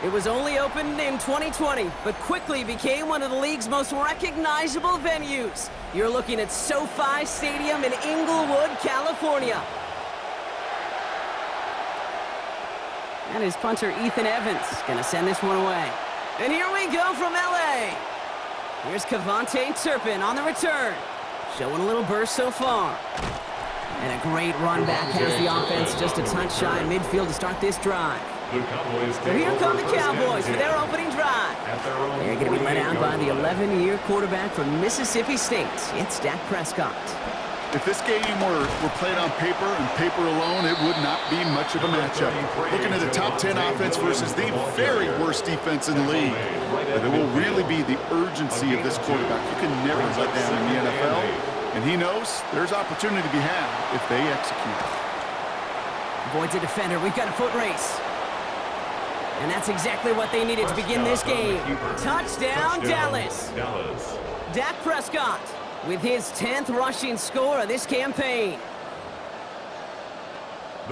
It was only opened in 2020, but quickly became one of the league's most recognizable venues. You're looking at SoFi Stadium in Inglewood, California. And his punter, Ethan Evans, gonna send this one away. And here we go from LA. Here's Cavante Turpin on the return. Showing a little burst so far. And a great run back has the offense just a touch shy in midfield to start this drive. So here come the Cowboys for their opening drive. They're going to be led out by the 11-year quarterback from Mississippi State. It's Dak Prescott. If this game were played on paper and paper alone, it would not be much of a matchup. Looking at the top 10 offense versus the very worst defense in the league. But it will really be the urgency of this quarterback. You can never let down in the NFL. And he knows there's opportunity to be had if they execute. Avoids a defender. We've got a foot race. And that's exactly what they needed to begin this game. Touchdown, Dallas. Dak Prescott with his 10th rushing score of this campaign.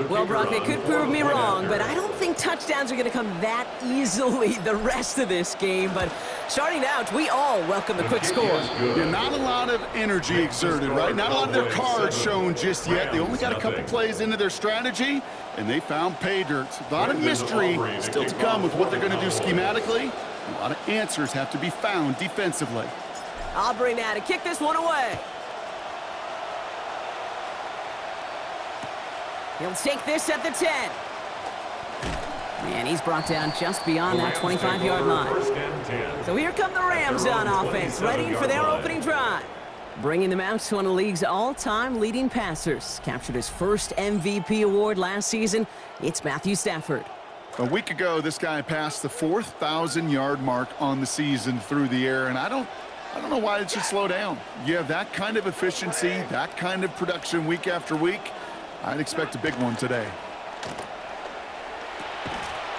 Well, Brock, they could prove me wrong, but I don't think touchdowns are going to come that easily the rest of this game. But starting out, we all welcome the quick score. Yeah, not a lot of energy exerted, right? Not a lot of their cards shown just yet. They only got a couple plays into their strategy, and they found pay dirt. A lot of mystery still to come with what they're going to do schematically. A lot of answers have to be found defensively. Aubrey now to kick this one away. He'll take this at the 10. And he's brought down just beyond that 25-yard line. So here come the Rams on offense, ready for their opening drive. Bringing them out to one of the league's all-time leading passers. Captured his first MVP award last season. It's Matthew Stafford. A week ago, this guy passed the 4,000-yard mark on the season through the air, and I don't know why it should slow down. You have that kind of efficiency, that kind of production week after week. I'd expect a big one today.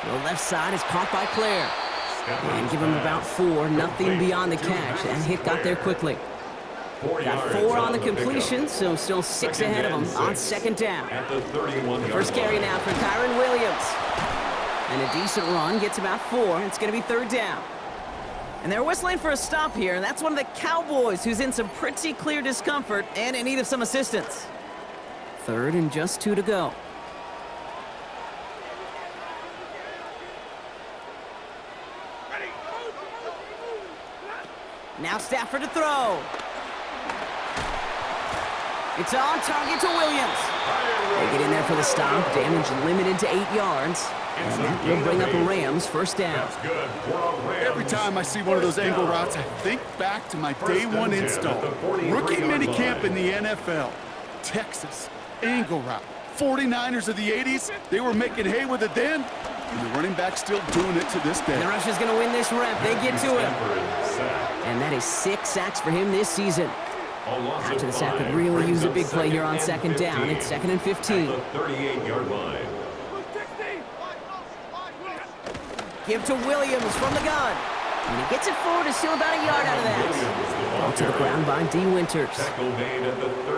The left side is caught by Claire. And give him about 4, nothing beyond the catch. That hit got there quickly. Got 4 on the completion, so still 6 ahead of him on second down. First carry now for Kyron Williams. And a decent run, gets about 4. It's going to be third down. And they're whistling for a stop here, and that's one of the Cowboys who's in some pretty clear discomfort and in need of some assistance. Third and just 2 to go. Now Stafford to throw. It's on target to Williams. They get in there for the stop. Damage limited to 8 yards. And that will bring up a Rams first down. Every time I see one of those angle routes, I think back to my day one install. Rookie minicamp in the NFL. Texas, angle route. 49ers of the 80s, they were making hay with it then. And the running back's still doing it to this day. The Rush is going to win this rep. They get to him. And that is 6 sacks for him this season. After the sack could really use a big play here on second down. It's 2nd and 15. 38-yard line. Give to Williams from the gun. And he gets it forward to steal about a yard out of that. Ball to the ground by D. Winters.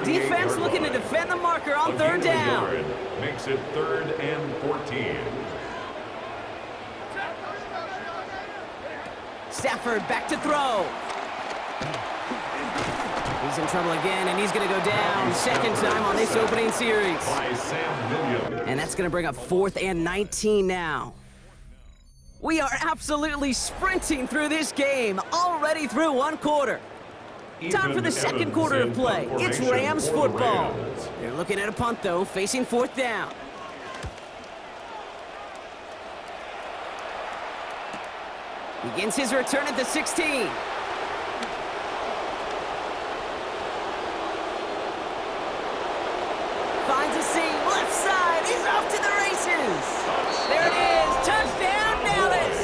Defense looking to defend the marker on third down. Makes it 3rd and 14. Stafford back to throw. He's in trouble again, and he's going to go down. Second time on this opening series. And that's going to bring up 4th and 19 now. We are absolutely sprinting through this game, already through 1 quarter. Time for the second quarter of play. It's Rams football. They're looking at a punt, though, facing 4th down. Begins his return at the 16. Finds a seam, left side, he's off to the races. There it is, touchdown Dallas.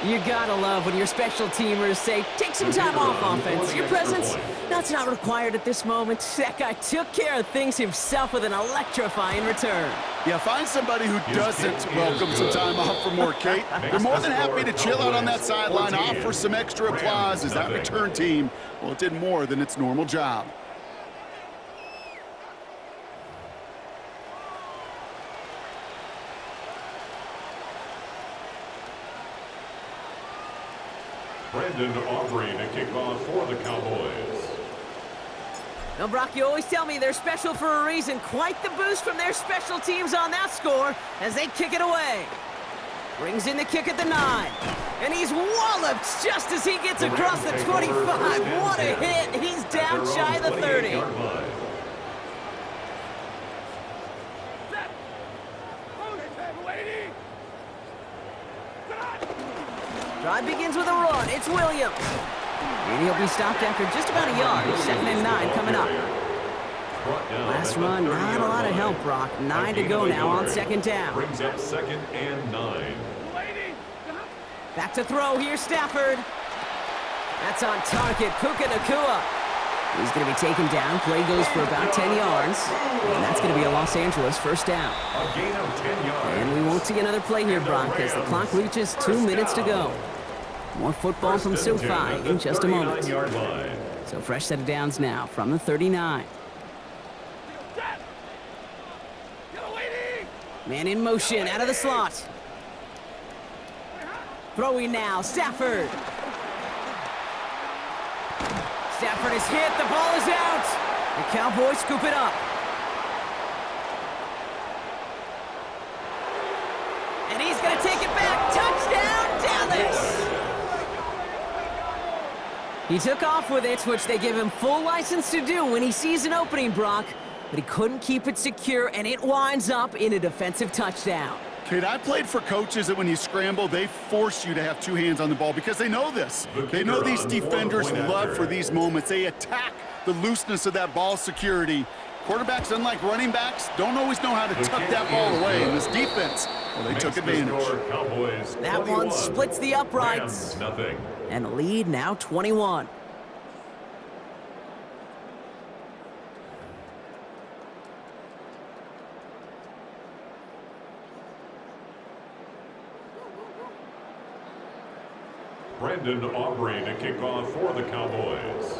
You gotta love when your special teamers say, take some time off offense. Your presence, that's not required at this moment. That guy took care of things himself with an electrifying return. Yeah, find somebody who doesn't welcome some time off for more, Kate. They're more than happy to chill out on that sideline, offer some extra applause as that return team, well, it did more than its normal job. Brandon Aubrey to kick off for the Cowboys. Now, Brock, you always tell me they're special for a reason. Quite the boost from their special teams on that score as they kick it away. Brings in the kick at the 9. And he's walloped just as he gets across the 25. What a hit. He's down shy of the 30. Drive begins with a run. It's Williams. And he'll be stopped after just about a yard. 2nd and 9 coming up. Last run, not a lot of help, Brock. 9 to go now on 2nd down. Brings up 2nd and 9. Back to throw here, Stafford. That's on target, Puka Nacua. He's going to be taken down. Play goes for about 10 yards. And that's going to be a Los Angeles 1st down. A gain of 10 yards. And we won't see another play here, Brock, as the clock reaches 2 minutes to go. More football from SoFi in just a moment. So fresh set of downs now from the 39. Man in motion, out of the slot. Throwing now, Stafford. Stafford is hit, the ball is out. The Cowboys scoop it up. And he's going to take it back. Touchdown, Dallas! He took off with it, which they give him full license to do when he sees an opening, Brock. But he couldn't keep it secure, and it winds up in a defensive touchdown. Kid, I played for coaches that when you scramble, they force you to have 2 hands on the ball because they know this. They know these defenders love for these moments. They attack the looseness of that ball security. Quarterbacks, unlike running backs, don't always know how to tuck that ball away. And this defense, well, they took advantage. That one splits the uprights. And the lead now 21. Brandon Aubrey to kick off for the Cowboys.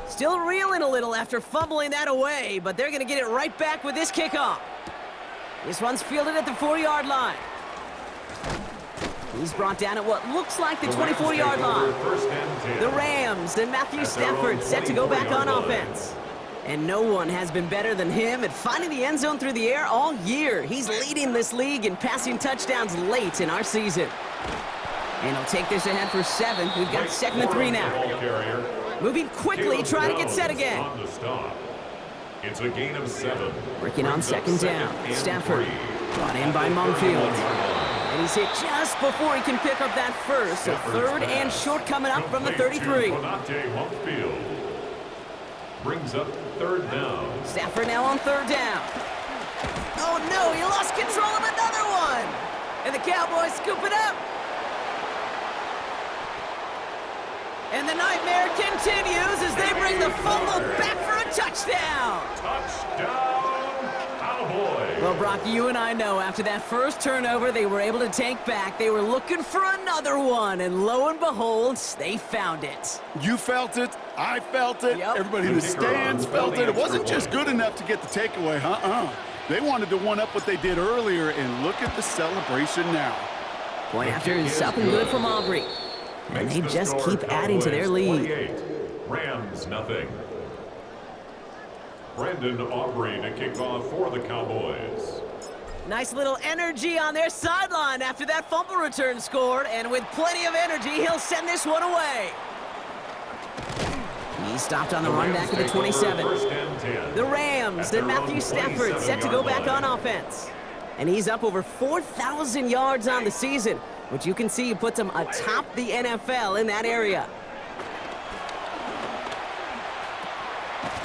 Still reeling a little after fumbling that away, but they're going to get it right back with this kickoff. This one's fielded at the 4-yard line. He's brought down at what looks like the 24-yard line. The Rams and Matthew Stafford set to go back on offense. And no one has been better than him at finding the end zone through the air all year. He's leading this league in passing touchdowns late in our season. And he'll take this ahead for 7. We've got 2nd and 3 now. Moving quickly, trying to get set again. It's a gain of 7. Working on 2nd down. Stafford brought in by Mumfield. And he's hit just before he can pick up that first. So 3rd and short coming up from the 33. Brings up 3rd down. Stafford now on 3rd down. Oh no, he lost control of another one. And the Cowboys scoop it up. And the nightmare continues as they bring the fumble back for a touchdown. Touchdown, Cowboys. Well, Brock, you and I know after that first turnover they were able to take back. They were looking for another one, and lo and behold, they found it. You felt it. I felt it. Yep. Everybody in the stands felt it. It wasn't just good enough to get the takeaway. They wanted to one-up what they did earlier, and look at the celebration now. Point after is up and good from Aubrey. And they just keep adding to their lead. Rams nothing. Brandon Aubrey to kick off for the Cowboys. Nice little energy on their sideline after that fumble return scored, and with plenty of energy, he'll send this one away. He stopped on the run back at the 27. The Rams and Matthew Stafford set to go back on offense. And he's up over 4,000 yards on the season. which you can see puts him atop the NFL in that area.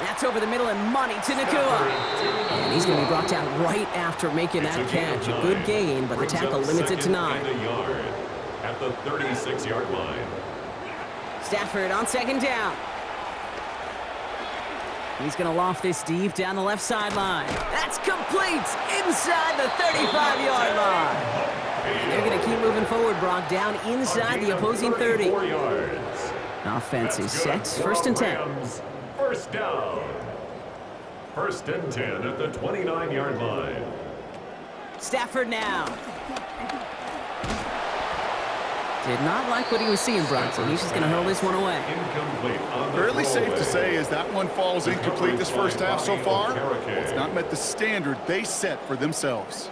That's over the middle and money to Nakua. And he's going to be brought down right after making that catch. A good gain, but the tackle limits it to 9. At the 36-yard line. Stafford on second down. He's going to loft this deep down the left sideline. That's complete inside the 35-yard line. And they're going to keep moving forward, Brock, down inside the opposing 30. Offense is set. First and 10. First down. First and 10 at the 29-yard line. Stafford now. Did not like what he was seeing, Brock, so he's just going to hurl this one away. Fairly safe to say as that one falls incomplete this first half so far. It's not met the standard they set for themselves.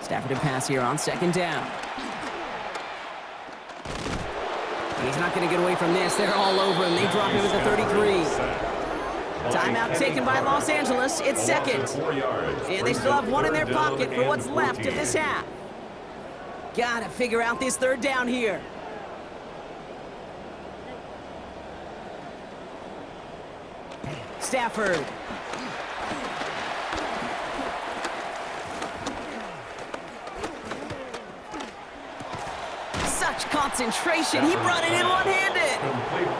Stafford to pass here on second down. He's not going to get away from this. They're all over him. They drop him at the 33. Timeout taken by Los Angeles. It's second. And they still have one in their pocket for what's left of this half. Got to figure out this third down here. Stafford. Such concentration. He brought it in one-handed.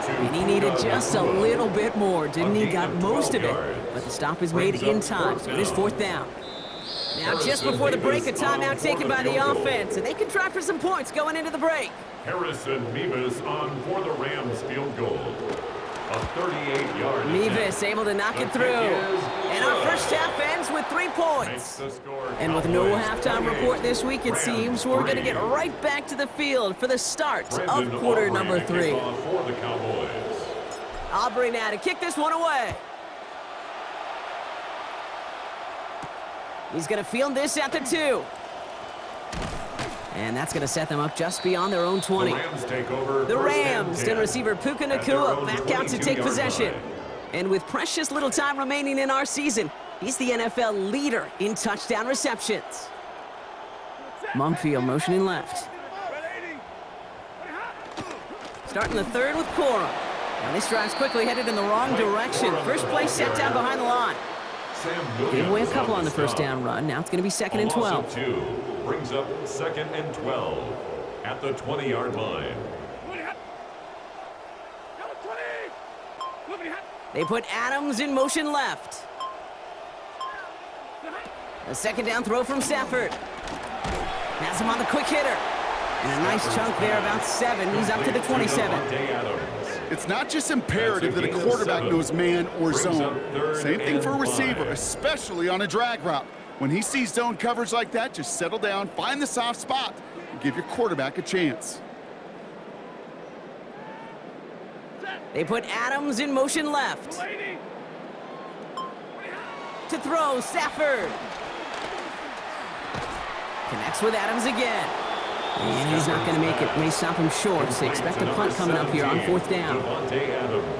And he needed just a little bit more, didn't he? Got most of it, but the stop is made in time, so it is fourth down. Now, just before the break, a timeout taken by the offense, and they can try for some points going into the break. Harrison Mevis on for the Rams field goal. A 38-yard Mevis able to knock it through. And our first half ends with 3 points. And with no halftime report this week, it seems we're going to get right back to the field for the start of quarter number 3. Aubrey now to kick this one away. He's going to field this at the 2. And that's going to set them up just beyond their own 20. The Rams and receiver Puka Nacua back out to take possession. And with precious little time remaining in our season, he's the NFL leader in touchdown receptions. Mumfield motioning left. Starting the third with Cora. Now this drive's quickly headed in the wrong direction. First play set down behind the line. Gave away a couple on the first down run. Now it's going to be second and 12. Brings up second and 12 at the 20-yard line. They put Adams in motion left. A second down throw from Stafford. Has him on the quick hitter. And a nice chunk there, about 7. He's up to the 27. It's not just imperative that a quarterback knows man or zone. Same thing for a receiver, especially on a drag route. When he sees zone coverage like that, just settle down, find the soft spot, and give your quarterback a chance. They put Adams in motion left. To throw, Stafford. Connects with Adams again. And he's not going to make it. May stop him short, so expect a punt coming up here on fourth down.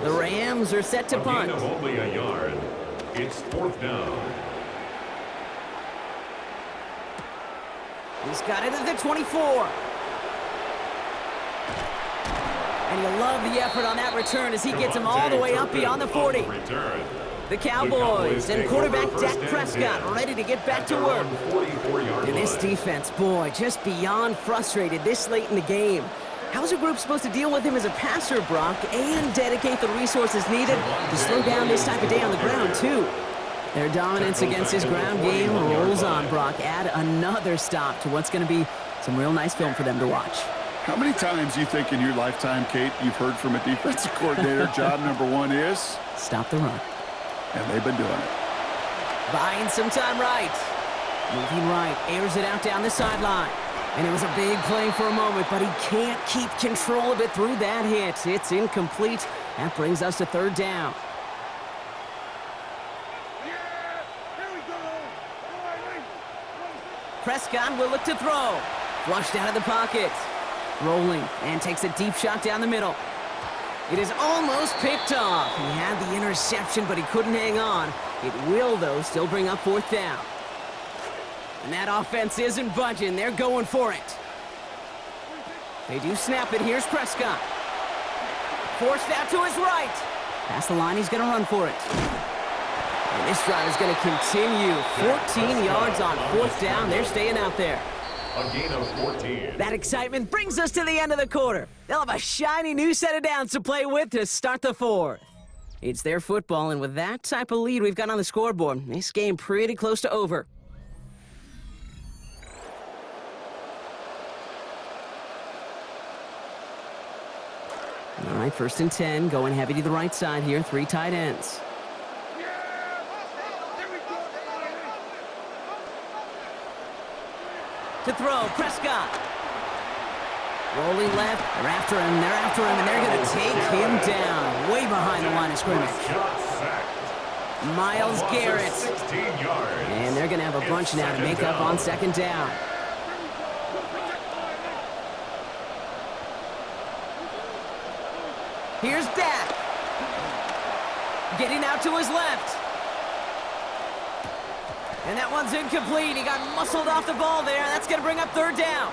The Rams are set to punt. Only a yard. It's fourth down. He's got it at the 24. And you love the effort on that return as he gets him all the way up beyond the 40. The Cowboys and quarterback Dak Prescott ready to get back to work. And this defense, boy, just beyond frustrated this late in the game. How's a group supposed to deal with him as a passer, Brock, and dedicate the resources needed to slow down this type of day on the ground, too? Their dominance against his ground game rolls on, Brock. Add another stop to what's going to be some real nice film for them to watch. How many times you think in your lifetime, Kate, you've heard from a defensive coordinator, job number 1 is? Stop the run. And they've been doing it. Buying some time right. Moving right, airs it out down the sideline. And it was a big play for a moment, but he can't keep control of it through that hit. It's incomplete. That brings us to third down. Prescott will look to throw. Flushed out of the pocket. Rolling and takes a deep shot down the middle. It is almost picked off. He had the interception, but he couldn't hang on. It will, though, still bring up fourth down. And that offense isn't budging. They're going for it. They do snap it. Here's Prescott. Forced out to his right. Past the line, he's going to run for it. And this drive is going to continue. 14 yards on fourth down. They're staying out there. A gain of 14. That excitement brings us to the end of the quarter. They'll have a shiny new set of downs to play with to start the fourth. It's their football, and with that type of lead we've got on the scoreboard, this game pretty close to over. All right, 1st and 10, going heavy to the right side here, 3 tight ends. To throw, Prescott. Rolling left, they're after him, and they're going to take him down, way behind the line of scrimmage. Myles Garrett. 16 yards. And they're going to have a bunch now to make up on 2nd down. Here's Dak. Getting out to his left. And that one's incomplete. He got muscled off the ball there. That's going to bring up 3rd down.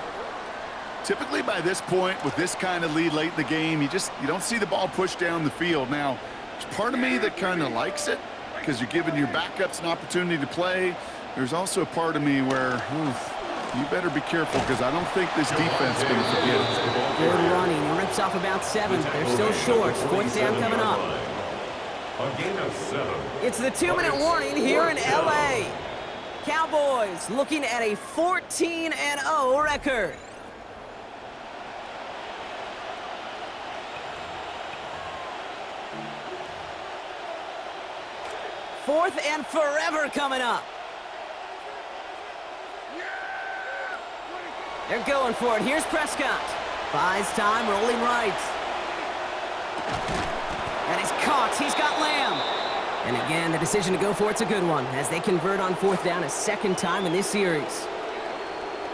Typically by this point, with this kind of lead late in the game, you don't see the ball pushed down the field. Now, there's part of me that kind of likes it because you're giving your backups an opportunity to play. There's also a part of me where, you better be careful because I don't think this defense is going to forget it. Good running. He rips off about 7, but they're still short. 4th down coming up. A gain of 7. It's the 2-minute warning here in L.A. Cowboys looking at a 14-0 record. Fourth and forever coming up. They're going for it. Here's Prescott. Buys time, rolling right. And he's caught. He's got Lamb. And again, the decision to go for it's a good one as they convert on 4th down a 2nd time in this series.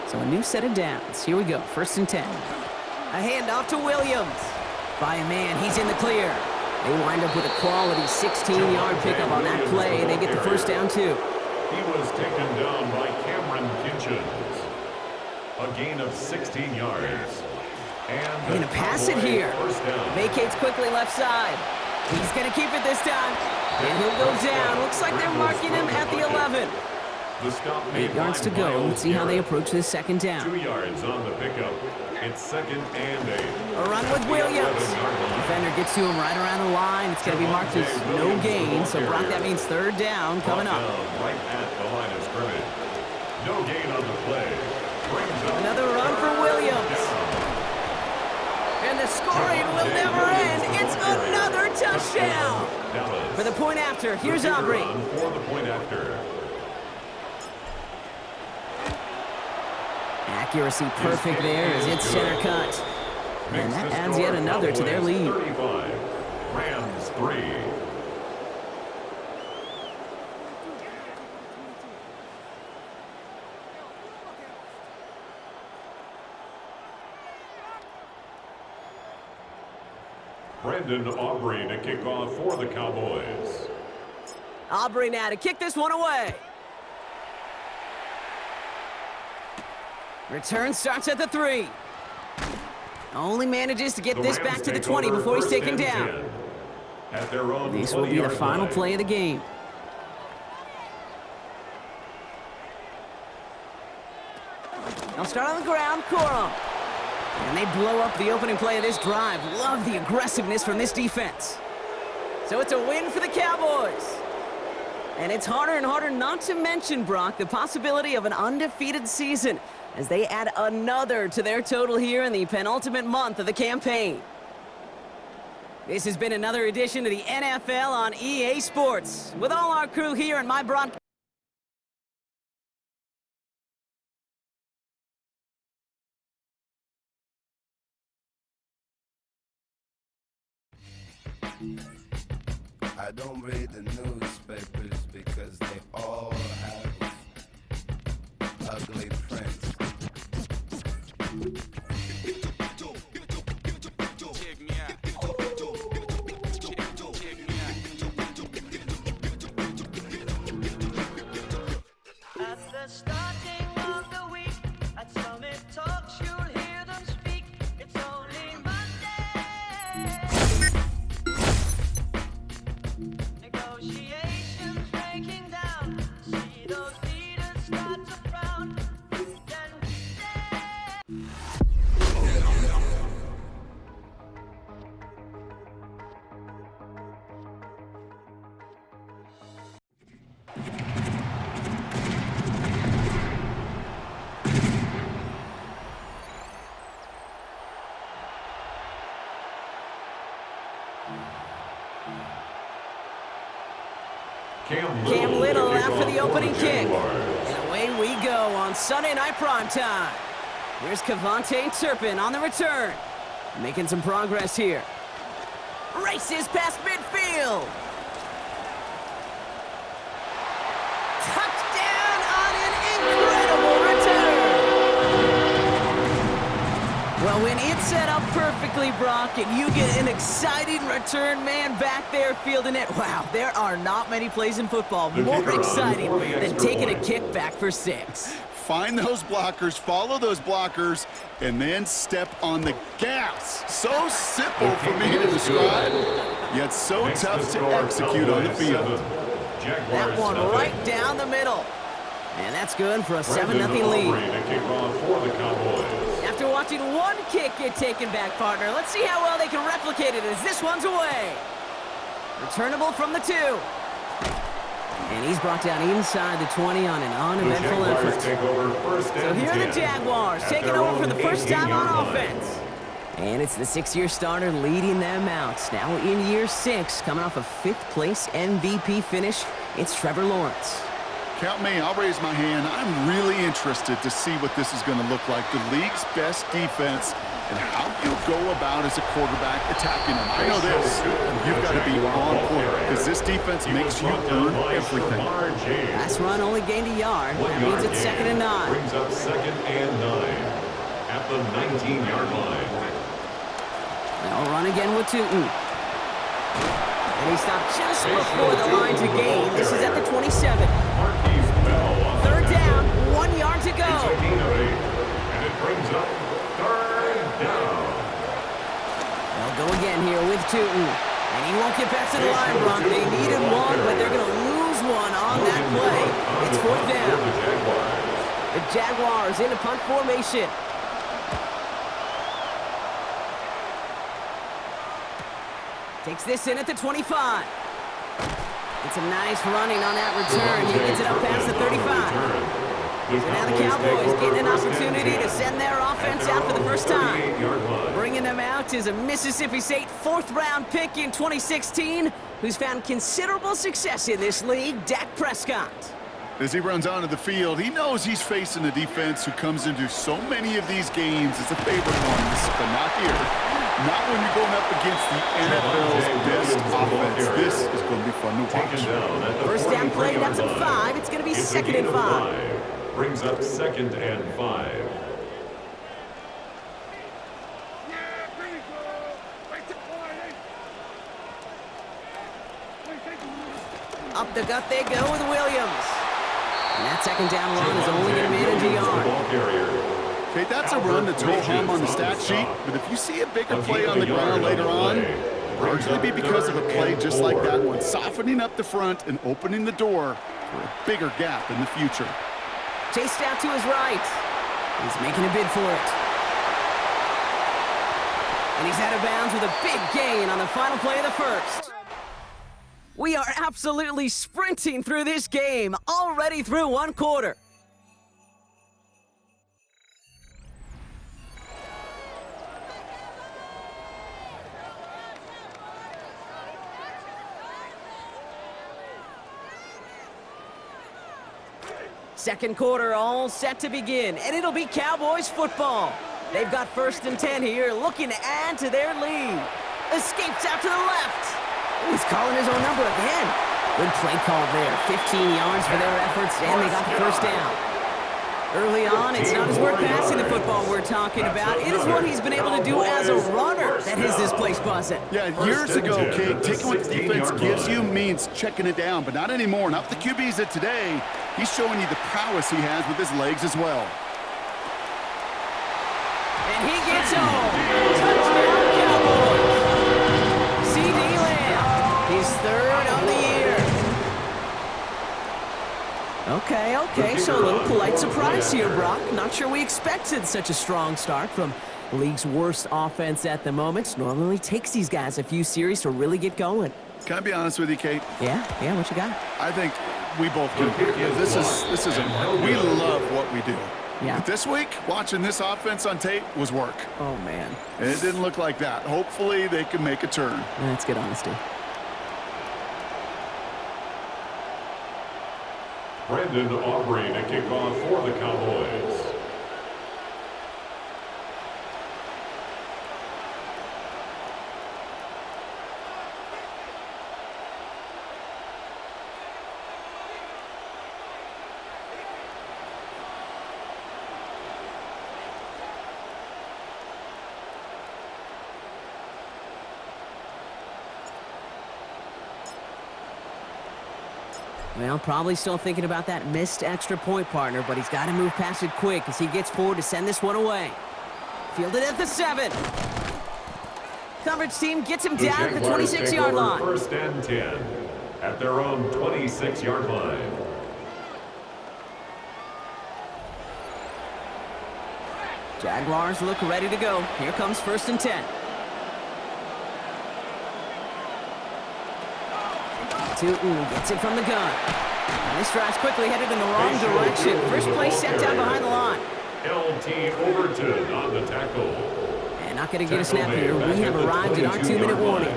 So a new set of downs. Here we go. 1st and 10. A handoff to Williams. By a man. He's in the clear. They wind up with a quality 16-yard pickup on that play. They get the 1st down, too. He was taken down by Cameron Kitchens. A gain of 16 yards. And going to pass it here. Vacates quickly left side. He's going to keep it this time. And he'll go down. Looks like they're marking him at the 11. 8 yards to go. Let's see how they approach this 2nd down. 2 yards on the pickup. It's 2nd and 8. A run with Williams. Defender gets to him right around the line. It's going to be marked as no gain. So, Brock, that means 3rd down coming up. Right at the line of scrimmage. No gain on the play. Another run for Williams. And the scoring will never end. It's another touchdown. For the point after, here's Aubrey. For the point after. Accuracy perfect there as it's center cut. And that adds yet another to their lead. 35. Rams 3. Brendan Aubrey to kick off for the Cowboys. Aubrey now to kick this one away. Return starts at the 3. Only manages to get this back to the 20 before he's taken down. At their own this will be the final play of the game. They'll start on the ground, Corum. And they blow up the opening play of this drive. Love the aggressiveness from this defense. So it's a win for the Cowboys. And it's harder and harder not to mention, Brock, the possibility of an undefeated season as they add another to their total here in the penultimate month of the campaign. This has been another edition of the NFL on EA Sports. With all our crew here in my broadcast. I don't read the newspapers because they all have ugly prints. At the starting Cam Little after the opening kick. And away we go on Sunday Night Primetime. Here's Kevontae Turpin on the return. Making some progress here. Races past midfield. Touchdown on an incredible return. Well, when it's set up perfectly, Brock, and you get an exciting return man back there fielding it, wow, there are not many plays in football more exciting than taking a kick back for 6. Find those blockers, follow those blockers, and then step on the gas. So simple for me to describe, yet so tough to execute on the field. That one right down the middle. And that's good for a 7-0 lead. After watching one kick get taken back, partner, let's see how well they can replicate it as this one's away. Returnable from the 2. And he's brought down inside the 20 on an uneventful effort. So here are the Jaguars taking over for the first time on offense. And it's the 6-year starter leading them out. Now in year 6, coming off a 5th place MVP finish, it's Trevor Lawrence. Count me, I'll raise my hand. I'm really interested to see what this is going to look like. The league's best defense and how you go about as a quarterback attacking them. I know this, you've got to be on point because this defense makes you earn everything. Last run only gained a yard. That means it's 2nd and 9. Brings up 2nd and 9 at the 19-yard line. They'll run again with Tootin. And he stopped just before the line to gain. This is at the 27. 3rd down, 1 yard to go. And it brings up 3rd down. They'll go again here with Tootin. And he won't get back to the line, Brock. They needed one, but they're going to lose one on that play. It's 4th down. The Jaguars in a punt formation. Takes this in at the 25. It's a nice running on that return. He gets it up past the 35. So now the Cowboys getting an opportunity to send their offense out for the first time. Bringing them out is a Mississippi State 4th-round pick in 2016 who's found considerable success in this league, Dak Prescott. As he runs onto the field, he knows he's facing a defense who comes into so many of these games as a favorite ones, but not here. Not when you're going up against the NFL's best offense. This is going to be fun to watch. First down play, that's a 5. It's going to be 2nd and 5. Brings up 2nd and 5. Up the gut they go with Williams. And that 2nd down run is only going to manage a yard. Okay, that's a run that's ho-hum on the stat sheet, but if you see a bigger play on the ground later on, it'll largely be because of a play just like that one, softening up the front and opening the door for a bigger gap in the future. Chased out to his right. He's making a bid for it. And he's out of bounds with a big gain on the final play of the first. We are absolutely sprinting through this game, already through 1 quarter. Second quarter all set to begin, and it'll be Cowboys football. They've got 1st and 10 here, looking to add to their lead. Escapes out to the left. He's calling his own number again. Good play call there. 15 yards for their efforts, and they got the 1st down. Early on, it's not his work passing the football we're talking about. It is what he's been able to do as a runner that has this place buzzing. Yeah, years ago, Kate, taking what the defense gives you means checking it down, but not anymore. Not the QBs of today. He's showing you the prowess he has with his legs as well. And he gets home. Touchdown, Cowboys. C.D. Lamb, his 3rd of the year. Okay, so a little polite surprise here, Brock. Not sure we expected such a strong start from the league's worst offense at the moment. Normally takes these guys a few series to really get going. Can I be honest with you, Kate? Yeah, what you got? I think we both can. This is we love what we do. Yeah. But this week, watching this offense on tape was work. Oh, man. And it didn't look like that. Hopefully, they can make a turn. That's good honesty. Brandon Aubrey to kick off for the Cowboys. Well, probably still thinking about that missed extra point, partner, but he's got to move past it quick as he gets forward to send this one away. Fielded at the 7. Coverage team gets him down at the 26-yard line. First and 10 at their own 26-yard line. Jaguars look ready to go. Here comes first and 10. Tootin gets it from the gun. And this drive's quickly headed in the wrong direction. First play set down behind the line. LT Overton on the tackle. And not going to get a snap here. We have arrived at our 2-minute warning.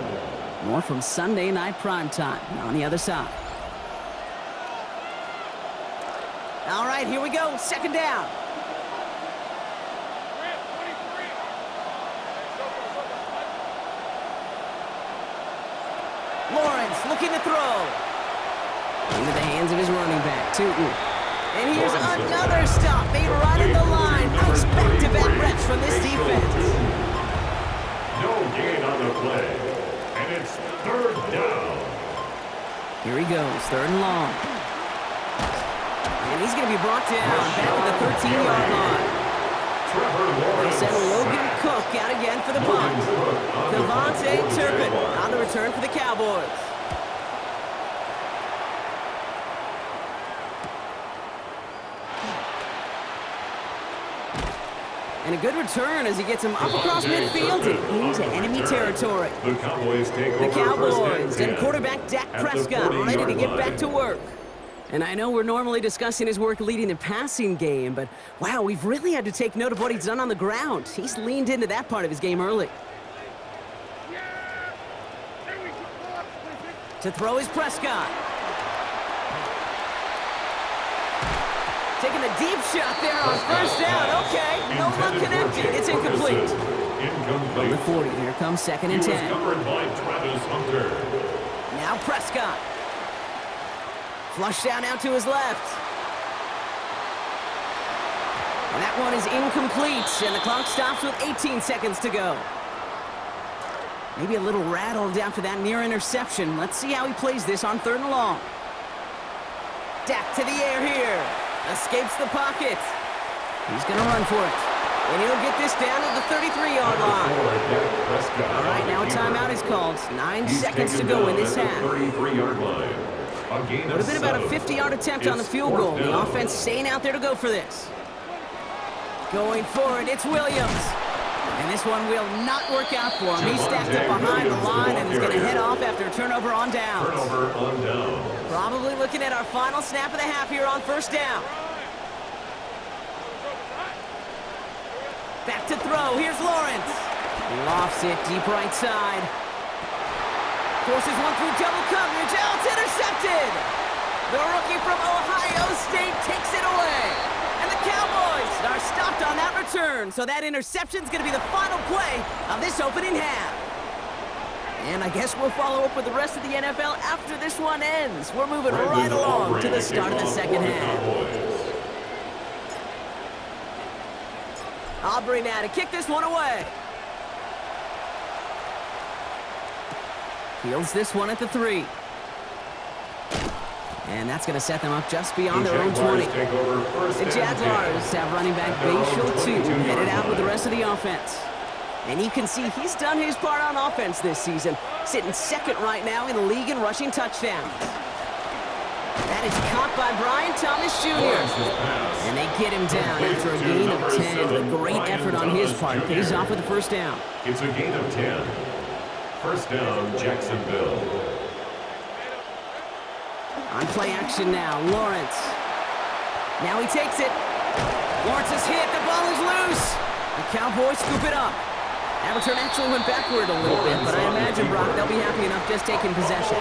More from Sunday Night Primetime on the other side. All right, here we go. Second down. Lawrence looking to throw. Into the hands of his running back, Tootin. And here's another stop made right at the line. Nice back-to-back reps from this defense. No gain on the play. And it's third down. Here he goes, third and long. And he's going to be brought down back to the 13-yard line. They send Logan Cook out again for the punt. Devontae Turpin on the return for the Cowboys. And a good return as he gets him up across midfield and into enemy territory. The Cowboys take The over Cowboys and quarterback Dak Prescott ready to get back to work. And I know we're normally discussing his work leading the passing game, but wow, we've really had to take note of what he's done on the ground. He's leaned into that part of his game early. To throw is Prescott. Taking a deep shot there on first down. Okay, no one connected. It's incomplete. From the 40, here comes second and 10. Covered by Travis Hunter. Now Prescott. Flush down out to his left. And that one is incomplete, and the clock stops with 18 seconds to go. Maybe a little rattled after that near interception. Let's see how he plays this on third and long. Dak to the air here. Escapes the pocket. He's going to run for it. And he'll get this down to the 33-yard line. All right, now a timeout is called. 9 seconds to go in this half. 33-yard line. Would have been about a 50-yard attempt on the field goal. The offense staying out there to go for this. Going for it, it's Williams. And this one will not work out for him. He's stacked up behind the line and is going to head off after a turnover on downs. Turnover on downs. Probably looking at our final snap of the half here on first down. Back to throw. Here's Lawrence. Lofts it deep right side. Forces one through double coverage. Oh, it's intercepted. The rookie from Ohio State takes it away. And the Cowboys are stopped on that return. So that interception's going to be the final play of this opening half. And I guess we'll follow up with the rest of the NFL after this one ends. We're moving right along to the start of the second half. Aubrey now to kick this one away. Fields this one at the 3. And that's going to set them up just beyond their own 20. The Jaguars have running back Bayshul 2 headed out with the rest of the offense. And you can see he's done his part on offense this season, sitting second right now in the league in rushing touchdowns. That is caught by Brian Thomas Jr. And they get him down after a gain of 10. A great effort on his part. Pays off with the first down. It's a gain of 10. First down, Jacksonville. On play action now, Lawrence. Now he takes it. Lawrence is hit. The ball is loose. The Cowboys scoop it up. That return actually went backward a little bit, but I imagine, Brock, they'll be happy enough just taking possession.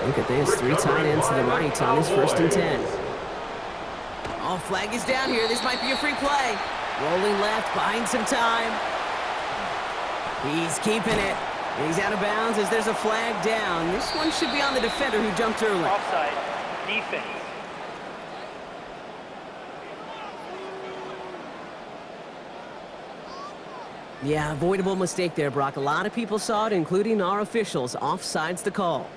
Look at this. 3 tight ends to the right on this 1st and 10. Oh, flag is down here. This might be a free play. Rolling left, buying some time. He's keeping it. And he's out of bounds as there's a flag down. This one should be on the defender who jumped early. Offside. Defense. Yeah, avoidable mistake there, Brock. A lot of people saw it, including our officials. Offside's the call.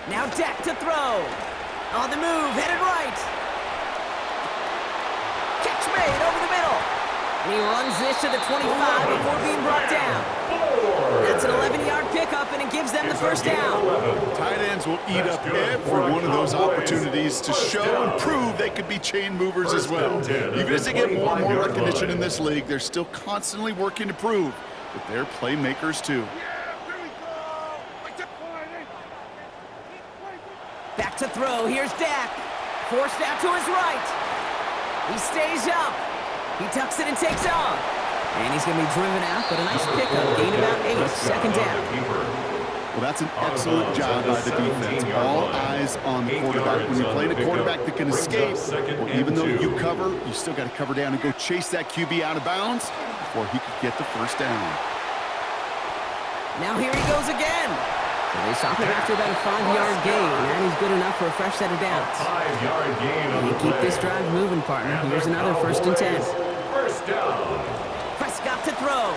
Now Dak to throw. On the move, headed right. Catch made over the middle. And he runs this to the 25 before being brought down. That's an 11-yard pickup, and it gives them the 1st down. Tight ends will eat up every one of those opportunities to show and prove they could be chain movers as well. Even as they get more and more recognition in this league, they're still constantly working to prove that they're playmakers too. Back to throw. Here's Dak. Forced out to his right. He stays up. He tucks it and takes off. And he's going to be driven out, but a nice pickup. Gain about 8. 2nd down. Well, that's an excellent job by the defense. All eyes on the quarterback. When you're playing a quarterback that can escape, well, even though you cover, you still got to cover down and go chase that QB out of bounds before he could get the 1st down. Now here he goes again. So they stop him after about a 5-yard gain, and he's good enough for a fresh set of downs. 5-yard gain on And the keep play. this drive moving, partner. Here's another 1st and 10. 1st down. Prescott to throw.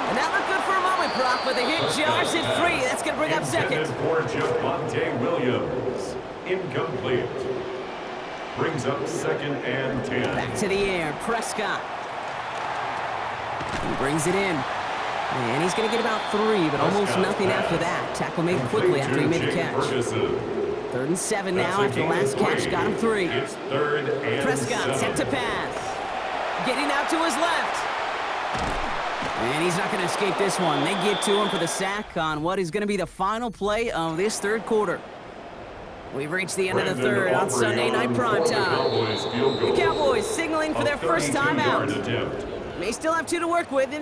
And that looked good for a moment, Brock, but the hit jars it free. That's going to bring up 2nd. For Javonte Williams. Incomplete. Brings up 2nd and 10. Back to the air. Prescott. He brings it in. And he's going to get about 3, but almost nothing after that. Tackle made quickly after he made the catch. 3rd and 7 now after the last catch. Got him 3. It's 3rd and Prescott 7. set to pass. Getting out to his left. And he's not going to escape this one. They get to him for the sack on what is going to be the final play of this 3rd quarter. We've reached the end of the 3rd on Sunday Night Primetime. The Cowboys signaling for their 1st time out. May still have 2 to work with.